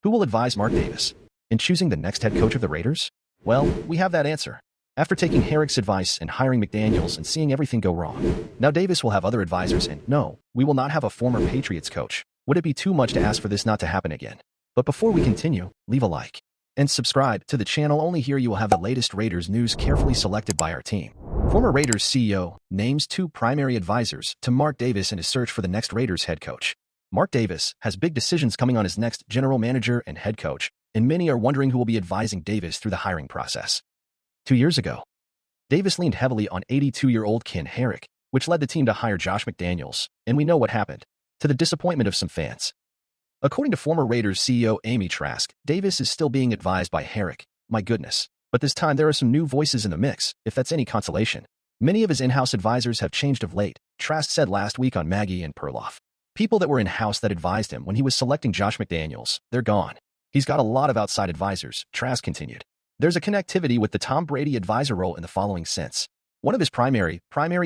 Who will advise Mark Davis in choosing the next head coach of the Raiders? Well, we have that answer. After taking Herrick's advice and hiring McDaniels and seeing everything go wrong, now Davis will have other advisors and no, we will not have a former Patriots coach. Would it be too much to ask for this not to happen again? But before we continue, leave a like and subscribe to the channel. Only here you will have the latest Raiders news carefully selected by our team. Former Raiders CEO names 2 primary advisors to Mark Davis in his search for the next Raiders head coach. Mark Davis has big decisions coming on his next general manager and head coach, and many are wondering who will be advising Davis through the hiring process. 2 years ago, Davis leaned heavily on 82-year-old Ken Herrick, which led the team to hire Josh McDaniels, and we know what happened, to the disappointment of some fans. According to former Raiders CEO Amy Trask, Davis is still being advised by Herrick. My goodness. But this time there are some new voices in the mix, if that's any consolation. Many of his in-house advisors have changed of late, Trask said last week on Maggie and Perloff. People that were in-house that advised him when he was selecting Josh McDaniels, they're gone. He's got a lot of outside advisors, Trask continued. There's a connectivity with the Tom Brady advisor role in the following sense. One of his primary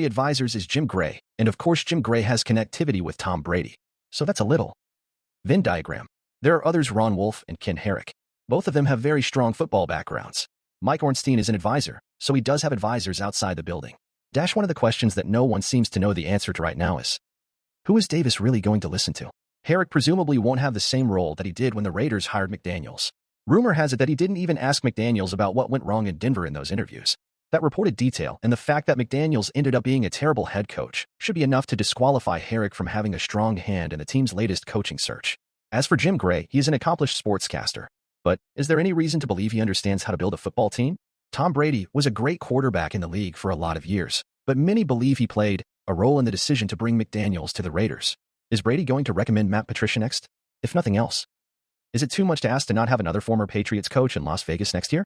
advisors is Jim Gray, and of course Jim Gray has connectivity with Tom Brady. So that's a little Venn diagram. There are others, Ron Wolf and Ken Herrick. Both of them have very strong football backgrounds. Mike Ornstein is an advisor, so he does have advisors outside the building. One of the questions that no one seems to know the answer to right now is, who is Davis really going to listen to? Herrick presumably won't have the same role that he did when the Raiders hired McDaniels. Rumor has it that he didn't even ask McDaniels about what went wrong in Denver in those interviews. That reported detail and the fact that McDaniels ended up being a terrible head coach should be enough to disqualify Herrick from having a strong hand in the team's latest coaching search. As for Jim Gray, he is an accomplished sportscaster. But is there any reason to believe he understands how to build a football team? Tom Brady was a great quarterback in the league for a lot of years, but many believe he played a role in the decision to bring McDaniels to the Raiders. Is Brady going to recommend Matt Patricia next? If nothing else, is it too much to ask to not have another former Patriots coach in Las Vegas next year?